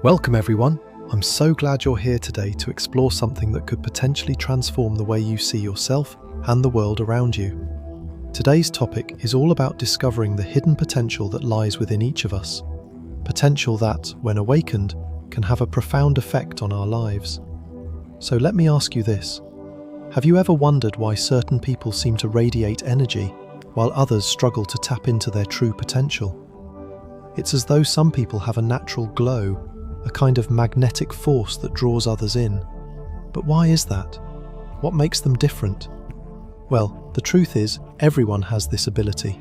Welcome everyone. I'm so glad you're here today to explore something that could potentially transform the way you see yourself and the world around you. Today's topic is all about discovering the hidden potential that lies within each of us. Potential that, when awakened, can have a profound effect on our lives. So let me ask you this. Have you ever wondered why certain people seem to radiate energy while others struggle to tap into their true potential? It's as though some people have a natural glow, a kind of magnetic force that draws others in. But why is that? What makes them different? Well, the truth is, everyone has this ability.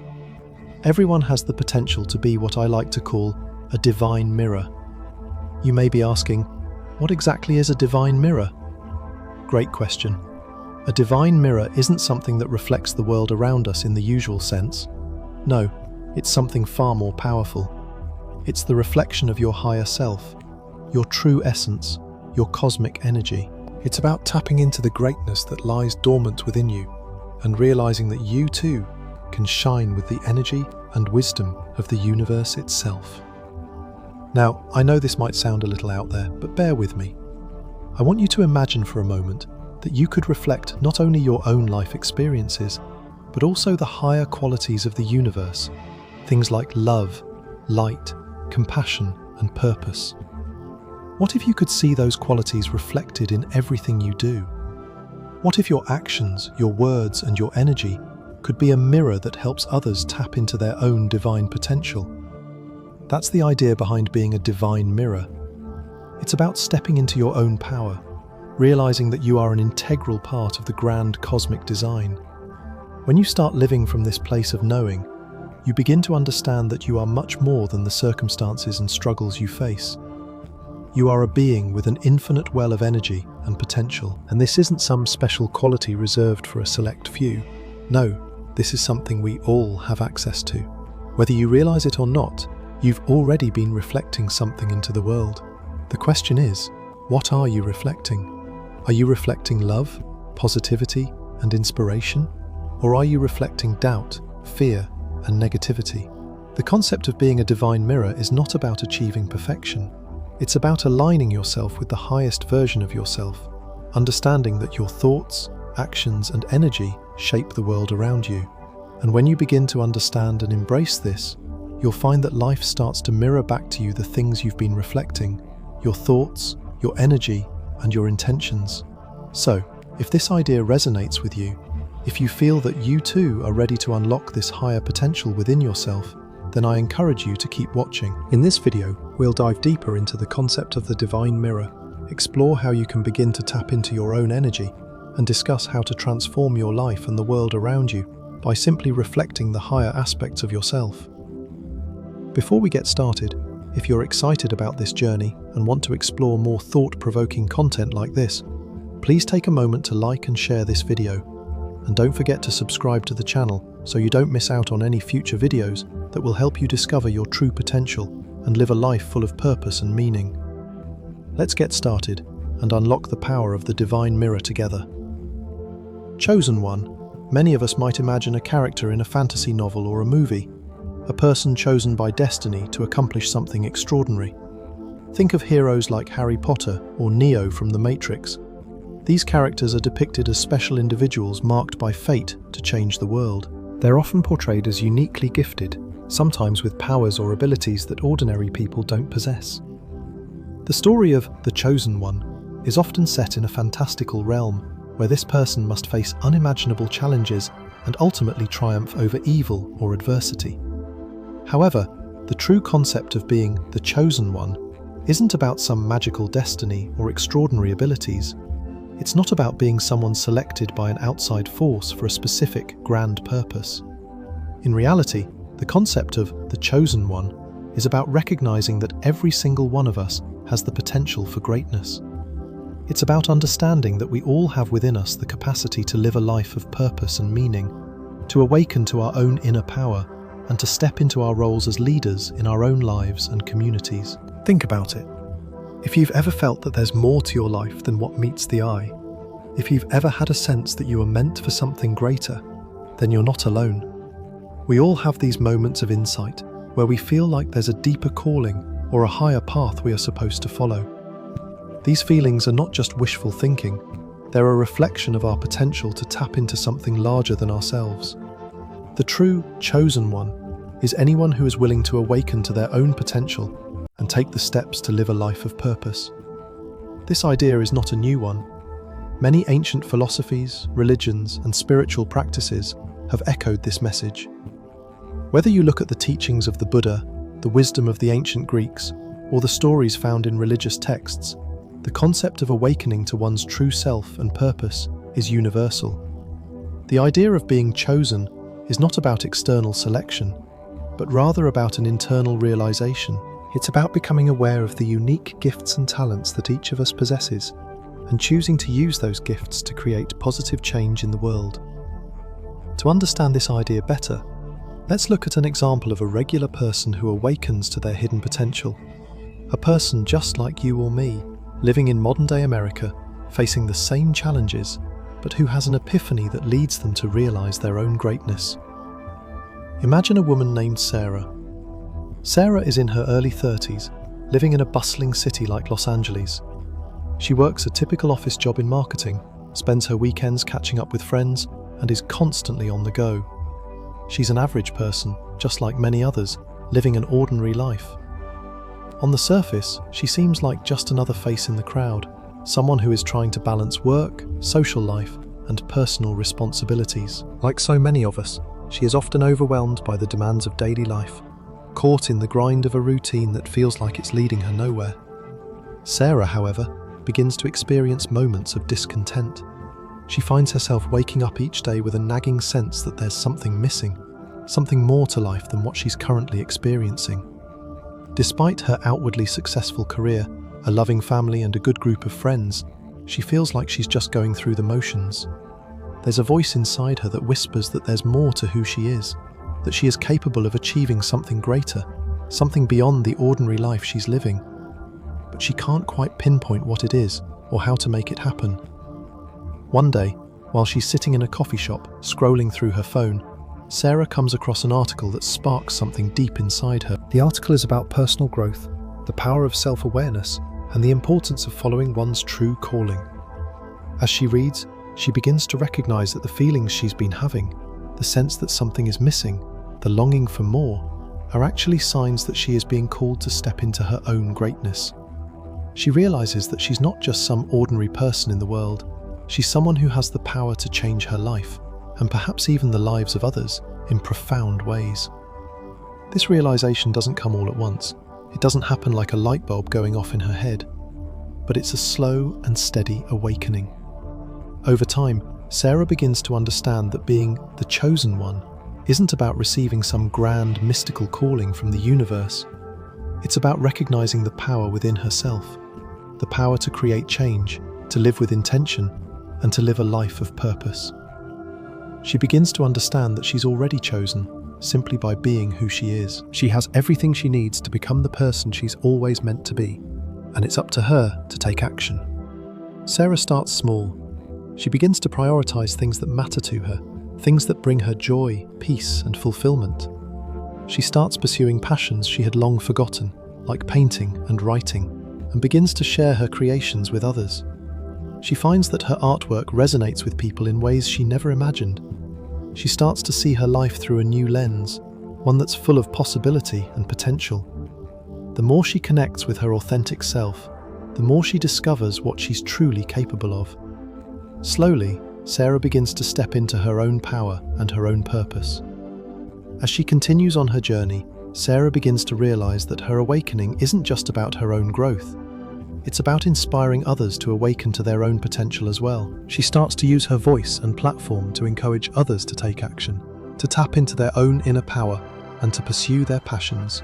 Everyone has the potential to be what I like to call a divine mirror. You may be asking, what exactly is a divine mirror? Great question. A divine mirror isn't something that reflects the world around us in the usual sense. No, it's something far more powerful. It's the reflection of your higher self, your true essence, your cosmic energy. It's about tapping into the greatness that lies dormant within you and realizing that you too can shine with the energy and wisdom of the universe itself. Now, I know this might sound a little out there, but bear with me. I want you to imagine for a moment that you could reflect not only your own life experiences, but also the higher qualities of the universe, things like love, light, compassion, and purpose. What if you could see those qualities reflected in everything you do? What if your actions, your words, and your energy could be a mirror that helps others tap into their own divine potential? That's the idea behind being a divine mirror. It's about stepping into your own power, realizing that you are an integral part of the grand cosmic design. When you start living from this place of knowing, you begin to understand that you are much more than the circumstances and struggles you face. You are a being with an infinite well of energy and potential, and this isn't some special quality reserved for a select few. No, this is something we all have access to. Whether you realize it or not, you've already been reflecting something into the world. The question is, what are you reflecting? Are you reflecting love, positivity, and inspiration? Or are you reflecting doubt, fear, and negativity? The concept of being a divine mirror is not about achieving perfection. It's about aligning yourself with the highest version of yourself, understanding that your thoughts, actions, and energy shape the world around you. And when you begin to understand and embrace this, you'll find that life starts to mirror back to you the things you've been reflecting, your thoughts, your energy, and your intentions. So, if this idea resonates with you, if you feel that you too are ready to unlock this higher potential within yourself, then I encourage you to keep watching. In this video, we'll dive deeper into the concept of the divine mirror, explore how you can begin to tap into your own energy, and discuss how to transform your life and the world around you by simply reflecting the higher aspects of yourself. Before we get started, if you're excited about this journey and want to explore more thought-provoking content like this, please take a moment to like and share this video. And don't forget to subscribe to the channel so you don't miss out on any future videos that will help you discover your true potential and live a life full of purpose and meaning. Let's get started and unlock the power of the divine mirror together. Chosen one. Many of us might imagine a character in a fantasy novel or a movie, a person chosen by destiny to accomplish something extraordinary. Think of heroes like Harry Potter or Neo from The Matrix. These characters are depicted as special individuals marked by fate to change the world. They're often portrayed as uniquely gifted, sometimes with powers or abilities that ordinary people don't possess. The story of The Chosen One is often set in a fantastical realm where this person must face unimaginable challenges and ultimately triumph over evil or adversity. However, the true concept of being the chosen one isn't about some magical destiny or extraordinary abilities. It's not about being someone selected by an outside force for a specific grand purpose. In reality, the concept of the chosen one is about recognizing that every single one of us has the potential for greatness. It's about understanding that we all have within us the capacity to live a life of purpose and meaning, to awaken to our own inner power, and to step into our roles as leaders in our own lives and communities. Think about it. If you've ever felt that there's more to your life than what meets the eye, if you've ever had a sense that you are meant for something greater, then you're not alone. We all have these moments of insight where we feel like there's a deeper calling or a higher path we are supposed to follow. These feelings are not just wishful thinking, they're a reflection of our potential to tap into something larger than ourselves. The true chosen one is anyone who is willing to awaken to their own potential and take the steps to live a life of purpose. This idea is not a new one. Many ancient philosophies, religions, and spiritual practices have echoed this message. Whether you look at the teachings of the Buddha, the wisdom of the ancient Greeks, or the stories found in religious texts, the concept of awakening to one's true self and purpose is universal. The idea of being chosen is not about external selection, but rather about an internal realization. It's about becoming aware of the unique gifts and talents that each of us possesses, and choosing to use those gifts to create positive change in the world. To understand this idea better, let's look at an example of a regular person who awakens to their hidden potential. A person just like you or me, living in modern-day America, facing the same challenges, but who has an epiphany that leads them to realize their own greatness. Imagine a woman named Sarah. Sarah is in her early 30s, living in a bustling city like Los Angeles. She works a typical office job in marketing, spends her weekends catching up with friends, and is constantly on the go. She's an average person, just like many others, living an ordinary life. On the surface, she seems like just another face in the crowd, someone who is trying to balance work, social life, and personal responsibilities. Like so many of us, she is often overwhelmed by the demands of daily life, caught in the grind of a routine that feels like it's leading her nowhere. Sarah, however, begins to experience moments of discontent. She finds herself waking up each day with a nagging sense that there's something missing, something more to life than what she's currently experiencing. Despite her outwardly successful career, a loving family, and a good group of friends, she feels like she's just going through the motions. There's a voice inside her that whispers that there's more to who she is, that she is capable of achieving something greater, something beyond the ordinary life she's living. But she can't quite pinpoint what it is or how to make it happen. One day, while she's sitting in a coffee shop, scrolling through her phone, Sarah comes across an article that sparks something deep inside her. The article is about personal growth, the power of self-awareness, and the importance of following one's true calling. As she reads, she begins to recognize that the feelings she's been having, the sense that something is missing, the longing for more, are actually signs that she is being called to step into her own greatness. She realizes that she's not just some ordinary person in the world, she's someone who has the power to change her life, and perhaps even the lives of others, in profound ways. This realization doesn't come all at once. It doesn't happen like a light bulb going off in her head, but it's a slow and steady awakening. Over time, Sarah begins to understand that being the chosen one isn't about receiving some grand mystical calling from the universe. It's about recognizing the power within herself, the power to create change, to live with intention, and to live a life of purpose. She begins to understand that she's already chosen, simply by being who she is. She has everything she needs to become the person she's always meant to be, and it's up to her to take action. Sarah starts small. She begins to prioritize things that matter to her, things that bring her joy, peace, and fulfillment. She starts pursuing passions she had long forgotten, like painting and writing, and begins to share her creations with others. She finds that her artwork resonates with people in ways she never imagined. She starts to see her life through a new lens, one that's full of possibility and potential. The more she connects with her authentic self, the more she discovers what she's truly capable of. Slowly, Sarah begins to step into her own power and her own purpose. As she continues on her journey, Sarah begins to realize that her awakening isn't just about her own growth. It's about inspiring others to awaken to their own potential as well. She starts to use her voice and platform to encourage others to take action, to tap into their own inner power, and to pursue their passions.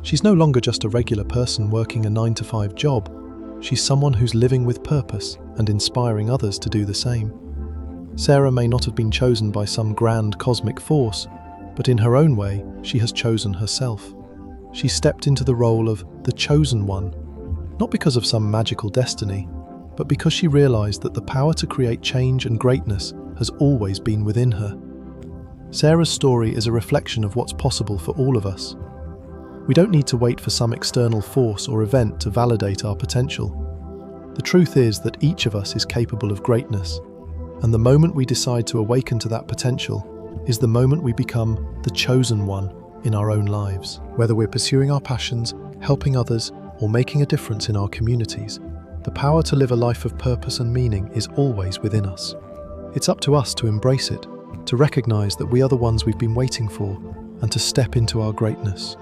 She's no longer just a regular person working a 9-to-5 job. She's someone who's living with purpose and inspiring others to do the same. Sarah may not have been chosen by some grand cosmic force, but in her own way, she has chosen herself. She stepped into the role of the chosen one, not because of some magical destiny, but because she realized that the power to create change and greatness has always been within her. Sarah's story is a reflection of what's possible for all of us. We don't need to wait for some external force or event to validate our potential. The truth is that each of us is capable of greatness, and the moment we decide to awaken to that potential is the moment we become the chosen one in our own lives. Whether we're pursuing our passions, helping others, or making a difference in our communities, the power to live a life of purpose and meaning is always within us. It's up to us to embrace it, to recognize that we are the ones we've been waiting for, and to step into our greatness.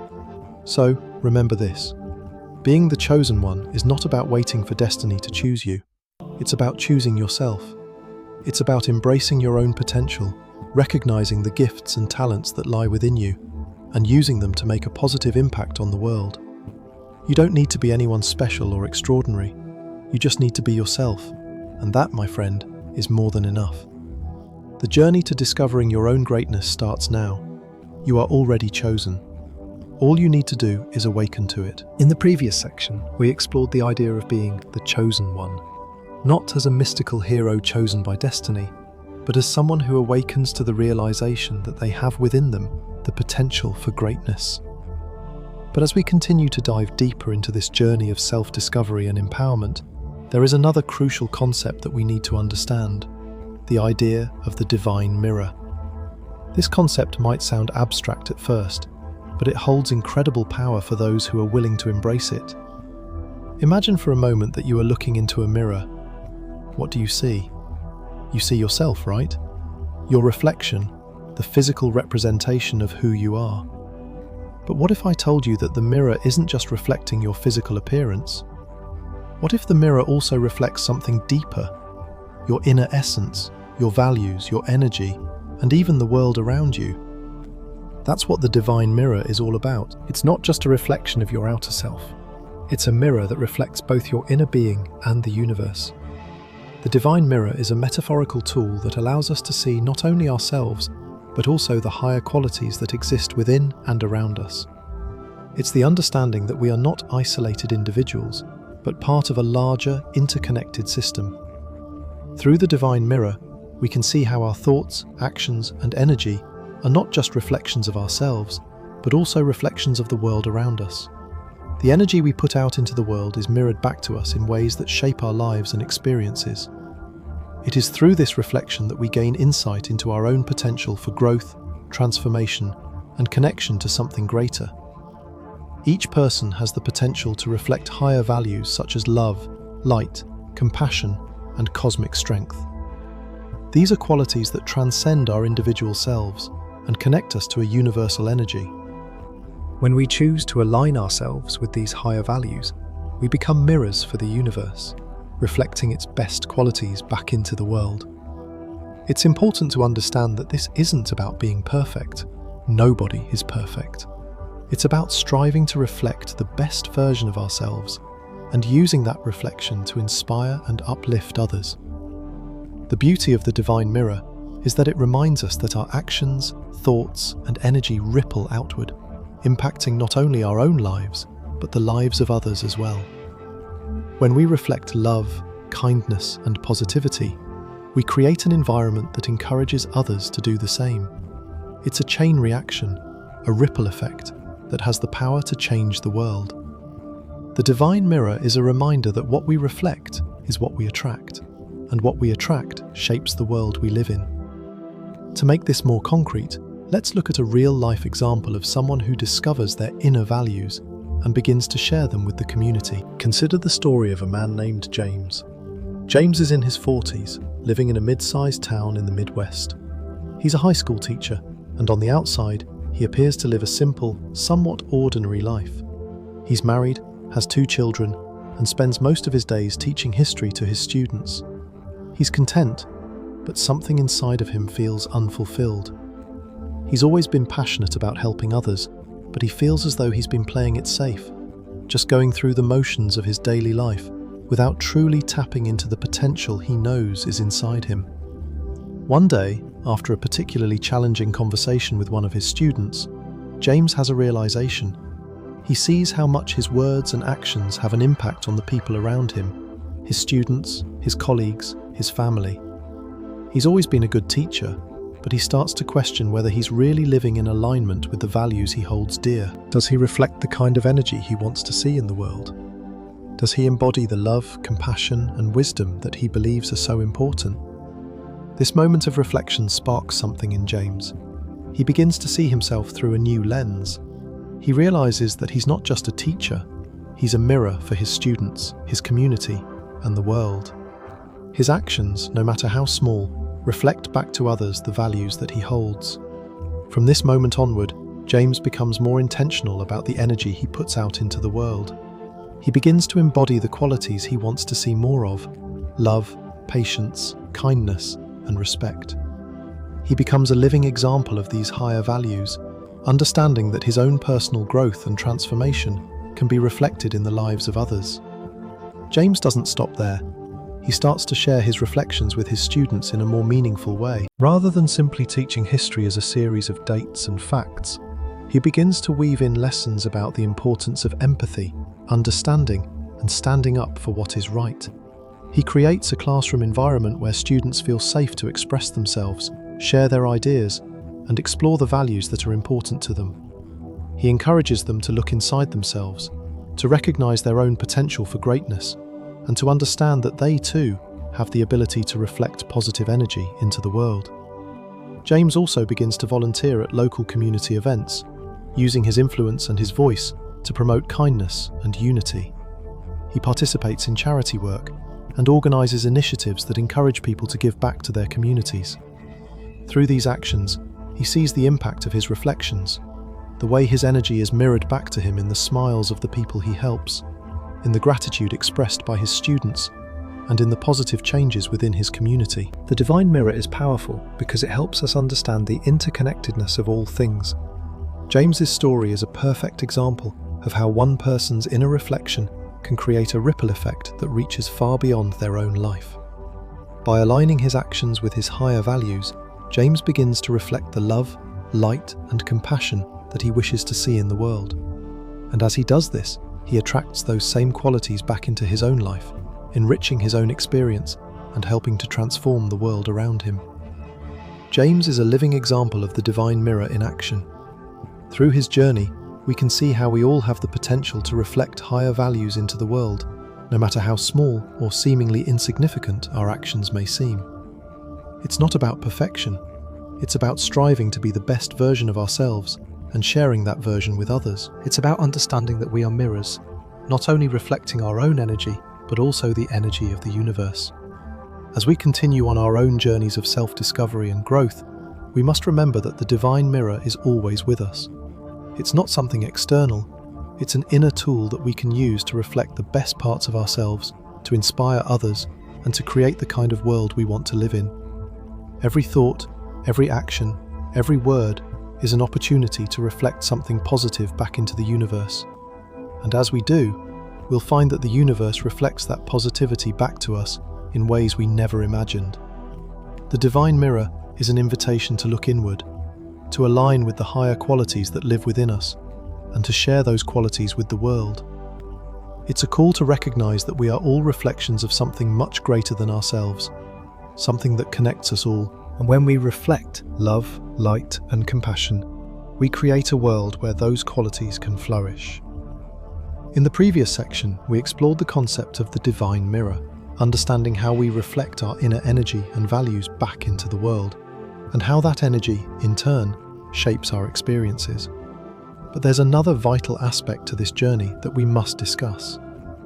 So, remember this. Being the chosen one is not about waiting for destiny to choose you. It's about choosing yourself. It's about embracing your own potential, recognizing the gifts and talents that lie within you, and using them to make a positive impact on the world. You don't need to be anyone special or extraordinary. You just need to be yourself, and that, my friend, is more than enough. The journey to discovering your own greatness starts now. You are already chosen. All you need to do is awaken to it. In the previous section, we explored the idea of being the chosen one, not as a mystical hero chosen by destiny, but as someone who awakens to the realization that they have within them the potential for greatness. But as we continue to dive deeper into this journey of self-discovery and empowerment, there is another crucial concept that we need to understand: the idea of the divine mirror. This concept might sound abstract at first, but it holds incredible power for those who are willing to embrace it. Imagine for a moment that you are looking into a mirror. What do you see? You see yourself, right? Your reflection, the physical representation of who you are. But what if I told you that the mirror isn't just reflecting your physical appearance? What if the mirror also reflects something deeper? Your inner essence, your values, your energy, and even the world around you. That's what the divine mirror is all about. It's not just a reflection of your outer self. It's a mirror that reflects both your inner being and the universe. The divine mirror is a metaphorical tool that allows us to see not only ourselves, but also the higher qualities that exist within and around us. It's the understanding that we are not isolated individuals, but part of a larger, interconnected system. Through the divine mirror, we can see how our thoughts, actions, and energy are not just reflections of ourselves, but also reflections of the world around us. The energy we put out into the world is mirrored back to us in ways that shape our lives and experiences. It is through this reflection that we gain insight into our own potential for growth, transformation, and connection to something greater. Each person has the potential to reflect higher values such as love, light, compassion, and cosmic strength. These are qualities that transcend our individual selves and connect us to a universal energy. When we choose to align ourselves with these higher values, we become mirrors for the universe, reflecting its best qualities back into the world. It's important to understand that this isn't about being perfect. Nobody is perfect. It's about striving to reflect the best version of ourselves and using that reflection to inspire and uplift others. The beauty of the divine mirror is that it reminds us that our actions, thoughts, and energy ripple outward, impacting not only our own lives, but the lives of others as well. When we reflect love, kindness, and positivity, we create an environment that encourages others to do the same. It's a chain reaction, a ripple effect, that has the power to change the world. The divine mirror is a reminder that what we reflect is what we attract, and what we attract shapes the world we live in. To make this more concrete, let's look at a real-life example of someone who discovers their inner values and begins to share them with the community. Consider the story of a man named James. James is in his 40s, living in a mid-sized town in the Midwest. He's a high school teacher, and on the outside, he appears to live a simple, somewhat ordinary life. He's married, has 2 children, and spends most of his days teaching history to his students. He's content, but something inside of him feels unfulfilled. He's always been passionate about helping others, but he feels as though he's been playing it safe, just going through the motions of his daily life, without truly tapping into the potential he knows is inside him. One day, after a particularly challenging conversation with one of his students, James has a realization. He sees how much his words and actions have an impact on the people around him, his students, his colleagues, his family. He's always been a good teacher, but he starts to question whether he's really living in alignment with the values he holds dear. Does he reflect the kind of energy he wants to see in the world? Does he embody the love, compassion, and wisdom that he believes are so important? This moment of reflection sparks something in James. He begins to see himself through a new lens. He realizes that he's not just a teacher, he's a mirror for his students, his community, and the world. His actions, no matter how small, reflect back to others the values that he holds. From this moment onward, James becomes more intentional about the energy he puts out into the world. He begins to embody the qualities he wants to see more of: love, patience, kindness, and respect. He becomes a living example of these higher values, understanding that his own personal growth and transformation can be reflected in the lives of others. James doesn't stop there. He starts to share his reflections with his students in a more meaningful way. Rather than simply teaching history as a series of dates and facts, he begins to weave in lessons about the importance of empathy, understanding, and standing up for what is right. He creates a classroom environment where students feel safe to express themselves, share their ideas, and explore the values that are important to them. He encourages them to look inside themselves, to recognize their own potential for greatness, and to understand that they too have the ability to reflect positive energy into the world. James also begins to volunteer at local community events, using his influence and his voice to promote kindness and unity. He participates in charity work and organizes initiatives that encourage people to give back to their communities. Through these actions, he sees the impact of his reflections, the way his energy is mirrored back to him in the smiles of the people he helps, in the gratitude expressed by his students, and in the positive changes within his community. The divine mirror is powerful because it helps us understand the interconnectedness of all things. James's story is a perfect example of how one person's inner reflection can create a ripple effect that reaches far beyond their own life. By aligning his actions with his higher values, James begins to reflect the love, light, and compassion that he wishes to see in the world. And as he does this, he attracts those same qualities back into his own life, enriching his own experience and helping to transform the world around him. James is a living example of the divine mirror in action. Through his journey, we can see how we all have the potential to reflect higher values into the world, no matter how small or seemingly insignificant our actions may seem. It's not about perfection. It's about striving to be the best version of ourselves and sharing that version with others. It's about understanding that we are mirrors, not only reflecting our own energy, but also the energy of the universe. As we continue on our own journeys of self-discovery and growth, we must remember that the divine mirror is always with us. It's not something external, it's an inner tool that we can use to reflect the best parts of ourselves, to inspire others, and to create the kind of world we want to live in. Every thought, every action, every word is an opportunity to reflect something positive back into the universe. And as we do, we'll find that the universe reflects that positivity back to us in ways we never imagined. The divine mirror is an invitation to look inward, to align with the higher qualities that live within us, and to share those qualities with the world. It's a call to recognize that we are all reflections of something much greater than ourselves, something that connects us all. And when we reflect love, light, and compassion, we create a world where those qualities can flourish. In the previous section, we explored the concept of the divine mirror, understanding how we reflect our inner energy and values back into the world, and how that energy, in turn, shapes our experiences. But there's another vital aspect to this journey that we must discuss: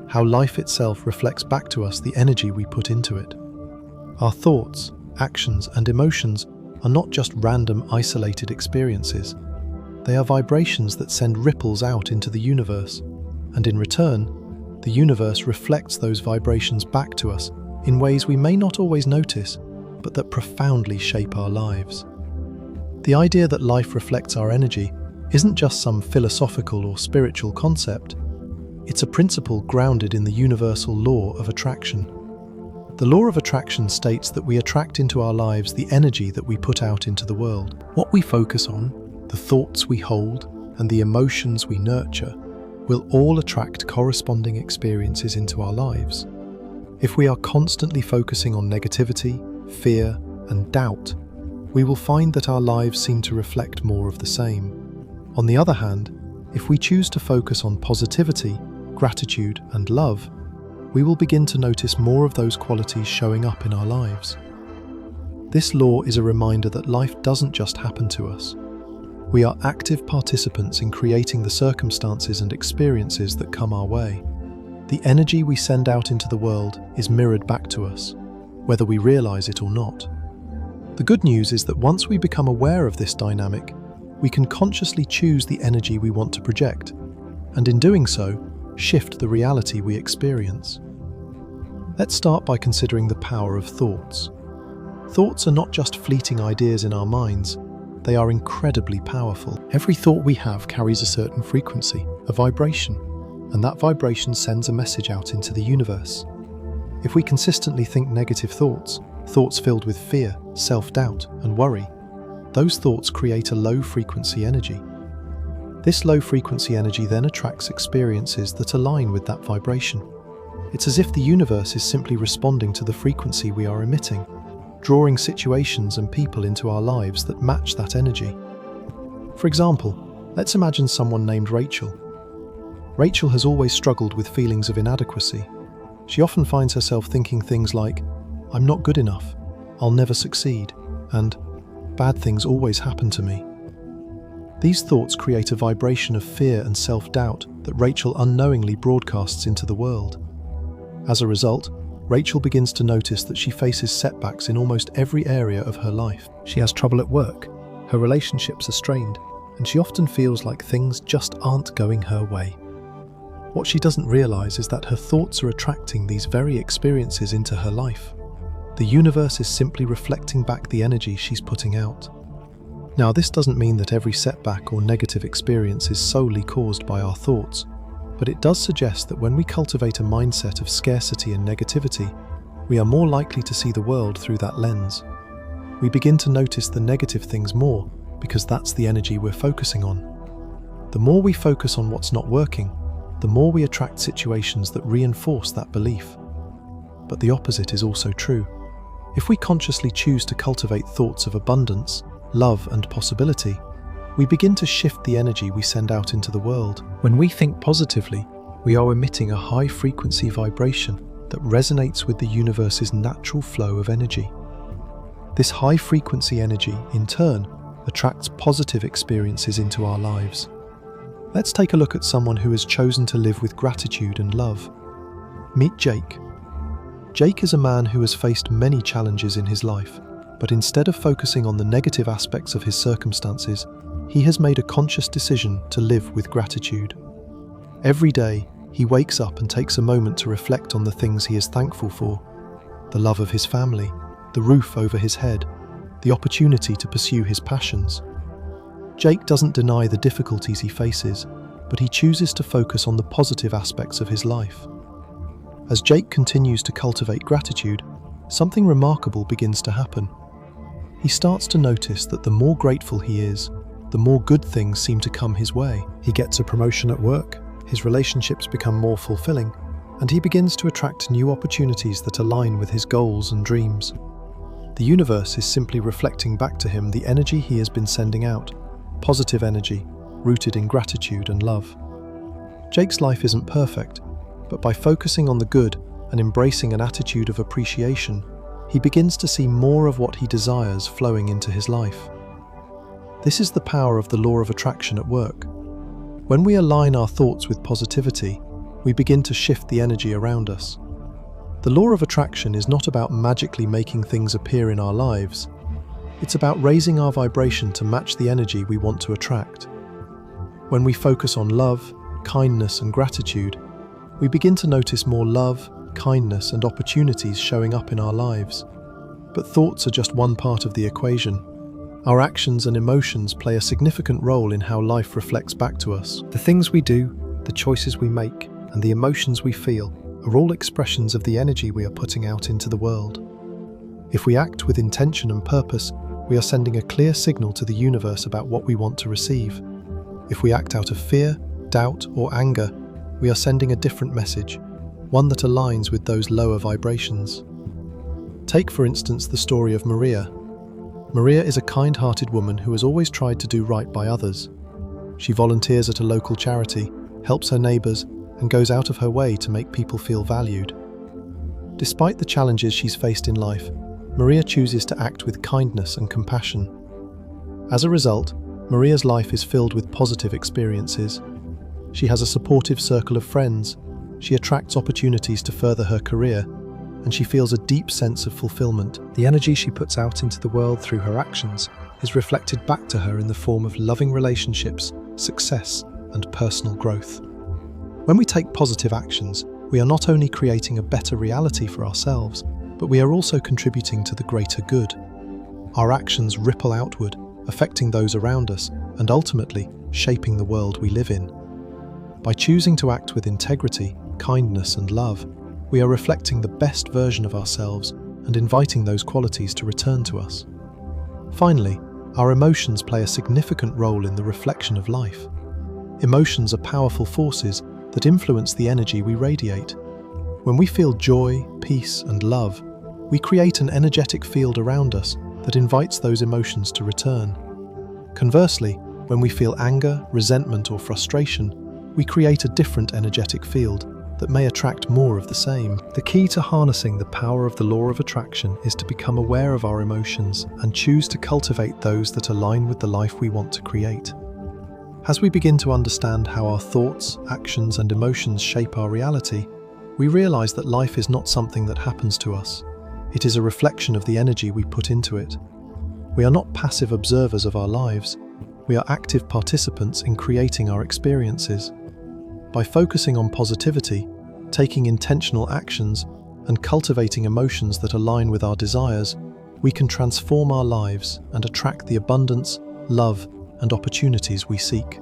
how life itself reflects back to us the energy we put into it. Our thoughts, actions, and emotions are not just random, isolated experiences. They are vibrations that send ripples out into the universe, and in return, the universe reflects those vibrations back to us in ways we may not always notice, but that profoundly shape our lives. The idea that life reflects our energy isn't just some philosophical or spiritual concept. It's a principle grounded in the universal law of attraction. The law of attraction states that we attract into our lives the energy that we put out into the world. What we focus on, the thoughts we hold, and the emotions we nurture will all attract corresponding experiences into our lives. If we are constantly focusing on negativity, fear, and doubt, we will find that our lives seem to reflect more of the same. On the other hand, if we choose to focus on positivity, gratitude, and love, we will begin to notice more of those qualities showing up in our lives. This law is a reminder that life doesn't just happen to us. We are active participants in creating the circumstances and experiences that come our way. The energy we send out into the world is mirrored back to us, whether we realize it or not. The good news is that once we become aware of this dynamic, we can consciously choose the energy we want to project, and in doing so, shift the reality we experience. Let's start by considering the power of thoughts. Thoughts are not just fleeting ideas in our minds, they are incredibly powerful. Every thought we have carries a certain frequency, a vibration, and that vibration sends a message out into the universe. If we consistently think negative thoughts, thoughts filled with fear, self-doubt, and worry, those thoughts create a low-frequency energy. This low-frequency energy then attracts experiences that align with that vibration. It's as if the universe is simply responding to the frequency we are emitting, drawing situations and people into our lives that match that energy. For example, let's imagine someone named Rachel. Rachel has always struggled with feelings of inadequacy. She often finds herself thinking things like, "I'm not good enough, I'll never succeed," and "bad things always happen to me." These thoughts create a vibration of fear and self-doubt that Rachel unknowingly broadcasts into the world. As a result, Rachel begins to notice that she faces setbacks in almost every area of her life. She has trouble at work, her relationships are strained, and she often feels like things just aren't going her way. What she doesn't realize is that her thoughts are attracting these very experiences into her life. The universe is simply reflecting back the energy she's putting out. Now, this doesn't mean that every setback or negative experience is solely caused by our thoughts, but it does suggest that when we cultivate a mindset of scarcity and negativity, we are more likely to see the world through that lens. We begin to notice the negative things more because that's the energy we're focusing on. The more we focus on what's not working, the more we attract situations that reinforce that belief. But the opposite is also true. If we consciously choose to cultivate thoughts of abundance, love, and possibility, we begin to shift the energy we send out into the world. When we think positively, we are emitting a high-frequency vibration that resonates with the universe's natural flow of energy. This high-frequency energy, in turn, attracts positive experiences into our lives. Let's take a look at someone who has chosen to live with gratitude and love. Meet Jake. Jake is a man who has faced many challenges in his life, but instead of focusing on the negative aspects of his circumstances, he has made a conscious decision to live with gratitude. Every day, he wakes up and takes a moment to reflect on the things he is thankful for: the love of his family, the roof over his head, the opportunity to pursue his passions. Jake doesn't deny the difficulties he faces, but he chooses to focus on the positive aspects of his life. As Jake continues to cultivate gratitude, something remarkable begins to happen. He starts to notice that the more grateful he is, the more good things seem to come his way. He gets a promotion at work, his relationships become more fulfilling, and he begins to attract new opportunities that align with his goals and dreams. The universe is simply reflecting back to him the energy he has been sending out, positive energy, rooted in gratitude and love. Jake's life isn't perfect, but by focusing on the good and embracing an attitude of appreciation, he begins to see more of what he desires flowing into his life. This is the power of the law of attraction at work. When we align our thoughts with positivity, we begin to shift the energy around us. The law of attraction is not about magically making things appear in our lives. It's about raising our vibration to match the energy we want to attract. When we focus on love, kindness, and gratitude, we begin to notice more love, kindness, and opportunities showing up in our lives. But thoughts are just one part of the equation. Our actions and emotions play a significant role in how life reflects back to us. The things we do, the choices we make, and the emotions we feel are all expressions of the energy we are putting out into the world. If we act with intention and purpose, we are sending a clear signal to the universe about what we want to receive. If we act out of fear, doubt, or anger, we are sending a different message, one that aligns with those lower vibrations. Take, for instance, the story of Maria. Maria is a kind-hearted woman who has always tried to do right by others. She volunteers at a local charity, helps her neighbours, and goes out of her way to make people feel valued. Despite the challenges she's faced in life, Maria chooses to act with kindness and compassion. As a result, Maria's life is filled with positive experiences. She has a supportive circle of friends, she attracts opportunities to further her career, and she feels a deep sense of fulfillment. The energy she puts out into the world through her actions is reflected back to her in the form of loving relationships, success, and personal growth. When we take positive actions, we are not only creating a better reality for ourselves, but we are also contributing to the greater good. Our actions ripple outward, affecting those around us, and ultimately shaping the world we live in. By choosing to act with integrity, kindness, and love, we are reflecting the best version of ourselves and inviting those qualities to return to us. Finally, our emotions play a significant role in the reflection of life. Emotions are powerful forces that influence the energy we radiate. When we feel joy, peace, and love, we create an energetic field around us that invites those emotions to return. Conversely, when we feel anger, resentment, or frustration, we create a different energetic field that may attract more of the same. The key to harnessing the power of the law of attraction is to become aware of our emotions and choose to cultivate those that align with the life we want to create. As we begin to understand how our thoughts, actions, and emotions shape our reality, we realize that life is not something that happens to us. It is a reflection of the energy we put into it. We are not passive observers of our lives. We are active participants in creating our experiences. By focusing on positivity, taking intentional actions, and cultivating emotions that align with our desires, we can transform our lives and attract the abundance, love, and opportunities we seek.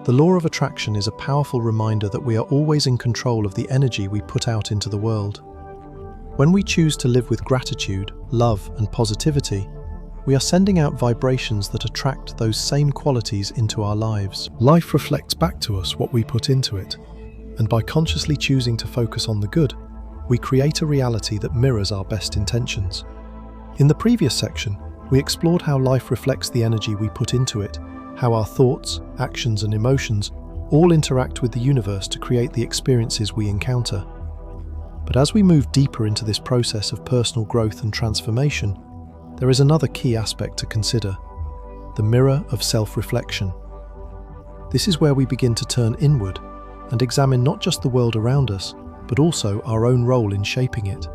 The law of attraction is a powerful reminder that we are always in control of the energy we put out into the world. When we choose to live with gratitude, love, and positivity, we are sending out vibrations that attract those same qualities into our lives. Life reflects back to us what we put into it, and by consciously choosing to focus on the good, we create a reality that mirrors our best intentions. In the previous section, we explored how life reflects the energy we put into it, how our thoughts, actions, and emotions all interact with the universe to create the experiences we encounter. But as we move deeper into this process of personal growth and transformation, there is another key aspect to consider: the mirror of self-reflection. This is where we begin to turn inward and examine not just the world around us, but also our own role in shaping it.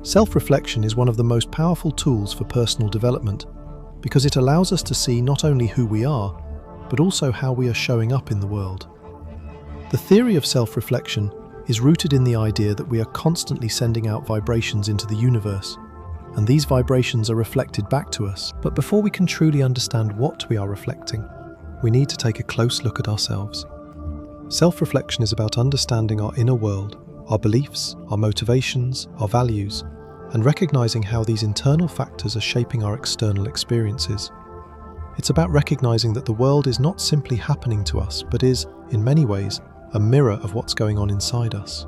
Self-reflection is one of the most powerful tools for personal development because it allows us to see not only who we are, but also how we are showing up in the world. The theory of self-reflection is rooted in the idea that we are constantly sending out vibrations into the universe, and these vibrations are reflected back to us. But before we can truly understand what we are reflecting, we need to take a close look at ourselves. Self-reflection is about understanding our inner world, our beliefs, our motivations, our values, and recognizing how these internal factors are shaping our external experiences. It's about recognizing that the world is not simply happening to us, but is, in many ways, a mirror of what's going on inside us.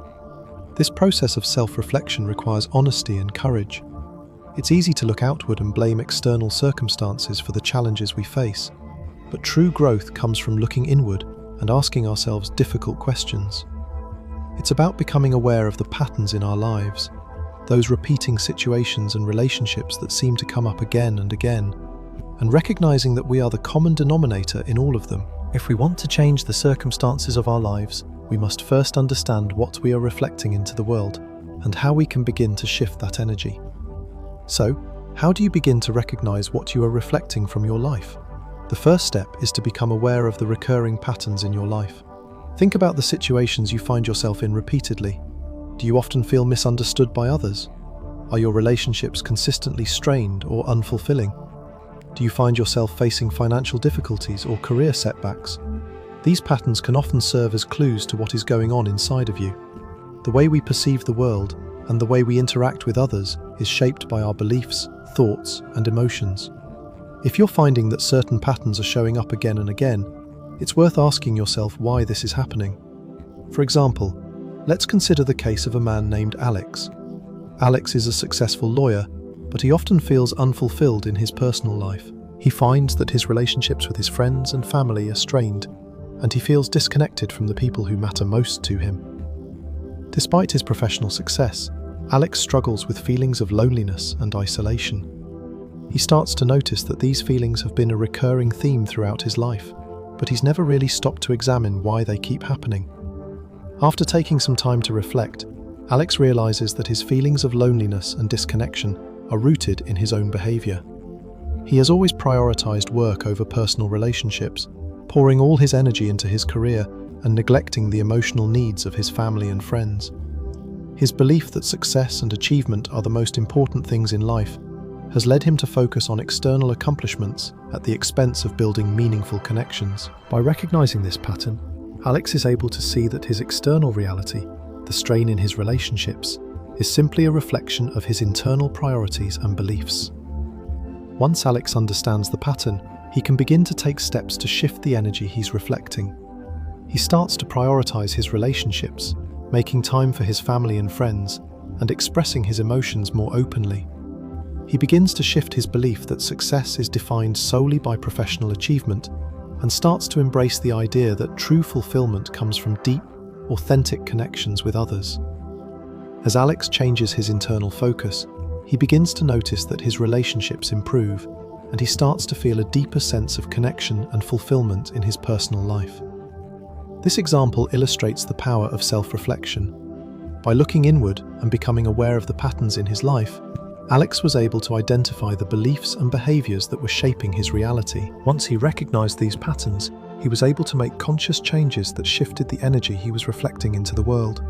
This process of self-reflection requires honesty and courage. It's easy to look outward and blame external circumstances for the challenges we face, but true growth comes from looking inward and asking ourselves difficult questions. It's about becoming aware of the patterns in our lives, those repeating situations and relationships that seem to come up again and again, and recognizing that we are the common denominator in all of them. If we want to change the circumstances of our lives, we must first understand what we are reflecting into the world and how we can begin to shift that energy. So, how do you begin to recognize what you are reflecting from your life? The first step is to become aware of the recurring patterns in your life. Think about the situations you find yourself in repeatedly. Do you often feel misunderstood by others? Are your relationships consistently strained or unfulfilling? Do you find yourself facing financial difficulties or career setbacks? These patterns can often serve as clues to what is going on inside of you. The way we perceive the world and the way we interact with others is shaped by our beliefs, thoughts, and emotions. If you're finding that certain patterns are showing up again and again, it's worth asking yourself why this is happening. For example, let's consider the case of a man named Alex. Alex is a successful lawyer, but he often feels unfulfilled in his personal life. He finds that his relationships with his friends and family are strained, and he feels disconnected from the people who matter most to him. Despite his professional success, Alex struggles with feelings of loneliness and isolation. He starts to notice that these feelings have been a recurring theme throughout his life, but he's never really stopped to examine why they keep happening. After taking some time to reflect, Alex realizes that his feelings of loneliness and disconnection are rooted in his own behavior. He has always prioritized work over personal relationships, pouring all his energy into his career and neglecting the emotional needs of his family and friends. His belief that success and achievement are the most important things in life has led him to focus on external accomplishments at the expense of building meaningful connections. By recognizing this pattern, Alex is able to see that his external reality, the strain in his relationships, is simply a reflection of his internal priorities and beliefs. Once Alex understands the pattern, he can begin to take steps to shift the energy he's reflecting. He starts to prioritize his relationships, making time for his family and friends, and expressing his emotions more openly. He begins to shift his belief that success is defined solely by professional achievement and starts to embrace the idea that true fulfillment comes from deep, authentic connections with others. As Alex changes his internal focus, he begins to notice that his relationships improve, and he starts to feel a deeper sense of connection and fulfillment in his personal life. This example illustrates the power of self-reflection. By looking inward and becoming aware of the patterns in his life, Alex was able to identify the beliefs and behaviors that were shaping his reality. Once he recognized these patterns, he was able to make conscious changes that shifted the energy he was reflecting into the world.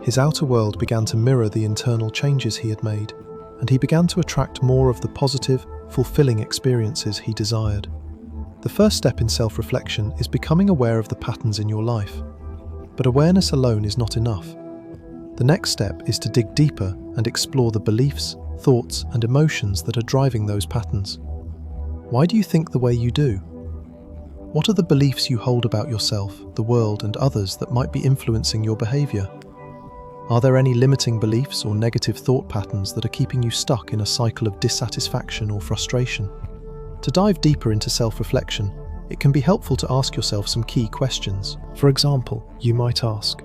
His outer world began to mirror the internal changes he had made, and he began to attract more of the positive, fulfilling experiences he desired. The first step in self-reflection is becoming aware of the patterns in your life. But awareness alone is not enough. The next step is to dig deeper and explore the beliefs, thoughts, and emotions that are driving those patterns. Why do you think the way you do? What are the beliefs you hold about yourself, the world, and others that might be influencing your behavior? Are there any limiting beliefs or negative thought patterns that are keeping you stuck in a cycle of dissatisfaction or frustration? To dive deeper into self-reflection, it can be helpful to ask yourself some key questions. For example, you might ask,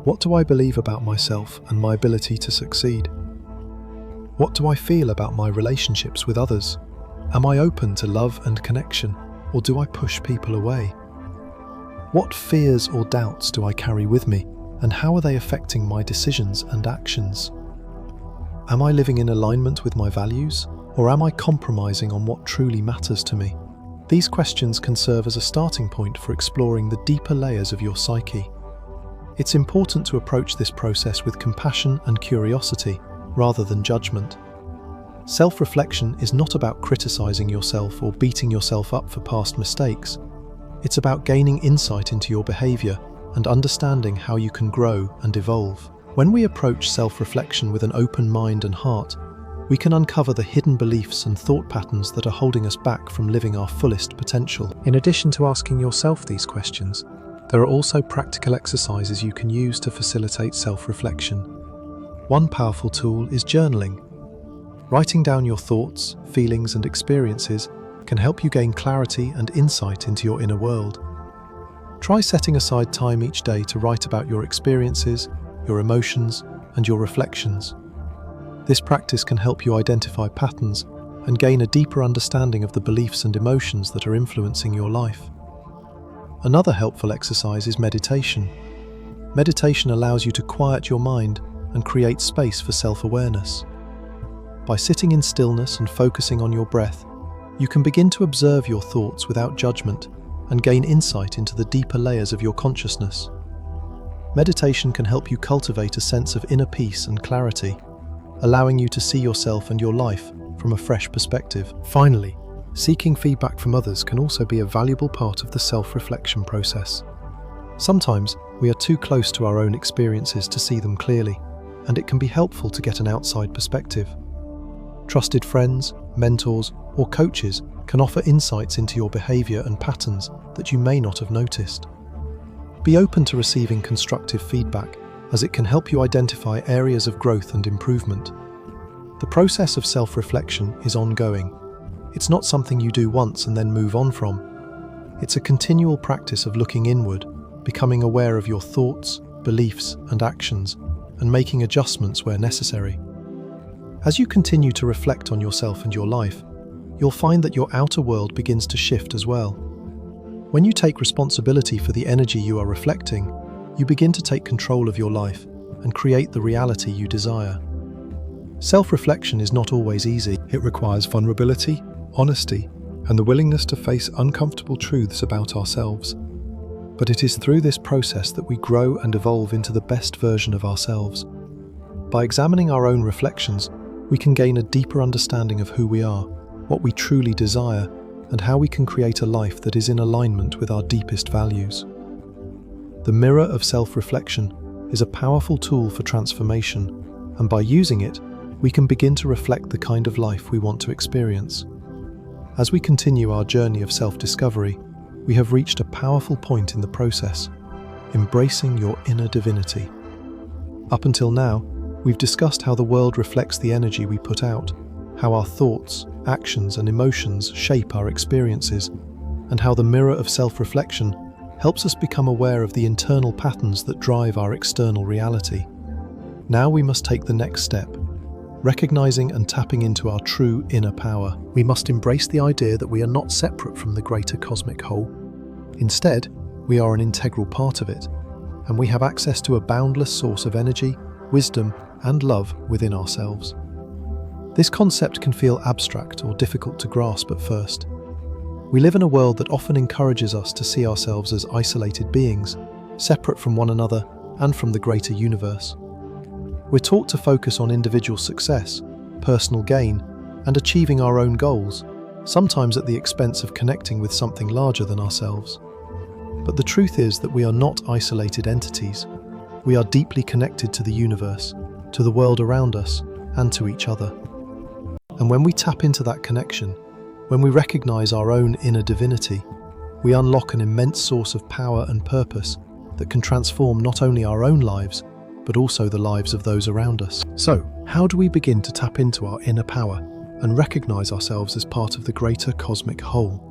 what do I believe about myself and my ability to succeed? What do I feel about my relationships with others? Am I open to love and connection, or do I push people away? What fears or doubts do I carry with me, and how are they affecting my decisions and actions? Am I living in alignment with my values, or am I compromising on what truly matters to me? These questions can serve as a starting point for exploring the deeper layers of your psyche. It's important to approach this process with compassion and curiosity, rather than judgment. Self-reflection is not about criticizing yourself or beating yourself up for past mistakes. It's about gaining insight into your behavior and understanding how you can grow and evolve. When we approach self-reflection with an open mind and heart, we can uncover the hidden beliefs and thought patterns that are holding us back from living our fullest potential. In addition to asking yourself these questions, there are also practical exercises you can use to facilitate self-reflection. One powerful tool is journaling. Writing down your thoughts, feelings, and experiences can help you gain clarity and insight into your inner world. Try setting aside time each day to write about your experiences, your emotions, and your reflections. This practice can help you identify patterns and gain a deeper understanding of the beliefs and emotions that are influencing your life. Another helpful exercise is meditation. Meditation allows you to quiet your mind and create space for self-awareness. By sitting in stillness and focusing on your breath, you can begin to observe your thoughts without judgment and gain insight into the deeper layers of your consciousness. Meditation can help you cultivate a sense of inner peace and clarity, allowing you to see yourself and your life from a fresh perspective. Finally, seeking feedback from others can also be a valuable part of the self-reflection process. Sometimes we are too close to our own experiences to see them clearly, and it can be helpful to get an outside perspective. Trusted friends, mentors, or coaches can offer insights into your behavior and patterns that you may not have noticed. Be open to receiving constructive feedback, as it can help you identify areas of growth and improvement. The process of self-reflection is ongoing. It's not something you do once and then move on from. It's a continual practice of looking inward, becoming aware of your thoughts, beliefs, and actions, and making adjustments where necessary. As you continue to reflect on yourself and your life, you'll find that your outer world begins to shift as well. When you take responsibility for the energy you are reflecting, you begin to take control of your life and create the reality you desire. Self-reflection is not always easy. It requires vulnerability, honesty, and the willingness to face uncomfortable truths about ourselves. But it is through this process that we grow and evolve into the best version of ourselves. By examining our own reflections, we can gain a deeper understanding of who we are, what we truly desire, and how we can create a life that is in alignment with our deepest values. The mirror of self-reflection is a powerful tool for transformation, and by using it, we can begin to reflect the kind of life we want to experience. As we continue our journey of self-discovery, we have reached a powerful point in the process, embracing your inner divinity. Up until now, we've discussed how the world reflects the energy we put out, how our thoughts, actions, and emotions shape our experiences, and how the mirror of self-reflection helps us become aware of the internal patterns that drive our external reality. Now we must take the next step, recognizing and tapping into our true inner power. We must embrace the idea that we are not separate from the greater cosmic whole. Instead, we are an integral part of it, and we have access to a boundless source of energy, wisdom, and love within ourselves. This concept can feel abstract or difficult to grasp at first. We live in a world that often encourages us to see ourselves as isolated beings, separate from one another and from the greater universe. We're taught to focus on individual success, personal gain, and achieving our own goals, sometimes at the expense of connecting with something larger than ourselves. But the truth is that we are not isolated entities. We are deeply connected to the universe, to the world around us, and to each other. And when we tap into that connection, when we recognize our own inner divinity, we unlock an immense source of power and purpose that can transform not only our own lives, but also the lives of those around us. So, how do we begin to tap into our inner power and recognize ourselves as part of the greater cosmic whole?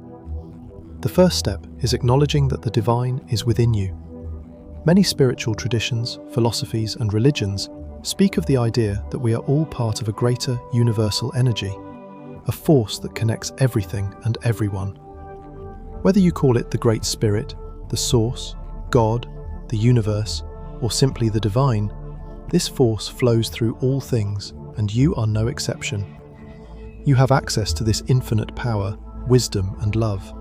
The first step is acknowledging that the divine is within you. Many spiritual traditions, philosophies, and religions speak of the idea that we are all part of a greater universal energy, a force that connects everything and everyone. Whether you call it the Great Spirit, the Source, God, the universe, or simply the divine, this force flows through all things, and you are no exception. You have access to this infinite power, wisdom, and love.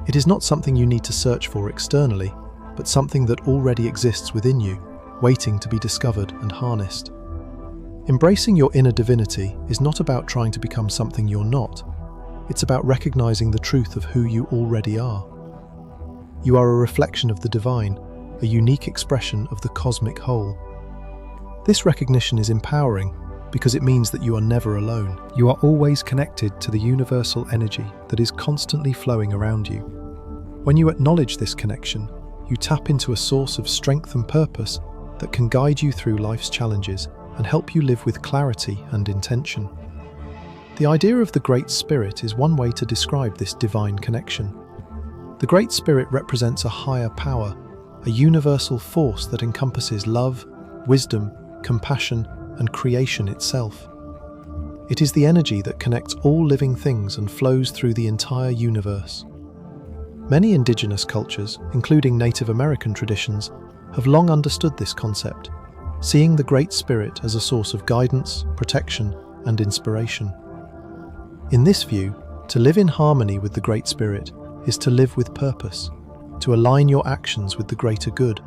It is not something you need to search for externally, but something that already exists within you, waiting to be discovered and harnessed. Embracing your inner divinity is not about trying to become something you're not. It's about recognizing the truth of who you already are. You are a reflection of the divine, a unique expression of the cosmic whole. This recognition is empowering because it means that you are never alone. You are always connected to the universal energy that is constantly flowing around you. When you acknowledge this connection, you tap into a source of strength and purpose that can guide you through life's challenges and help you live with clarity and intention. The idea of the Great Spirit is one way to describe this divine connection. The Great Spirit represents a higher power, a universal force that encompasses love, wisdom, compassion, and creation itself. It is the energy that connects all living things and flows through the entire universe. Many indigenous cultures, including Native American traditions, have long understood this concept, seeing the Great Spirit as a source of guidance, protection, and inspiration. In this view, to live in harmony with the Great Spirit is to live with purpose, to align your actions with the greater good,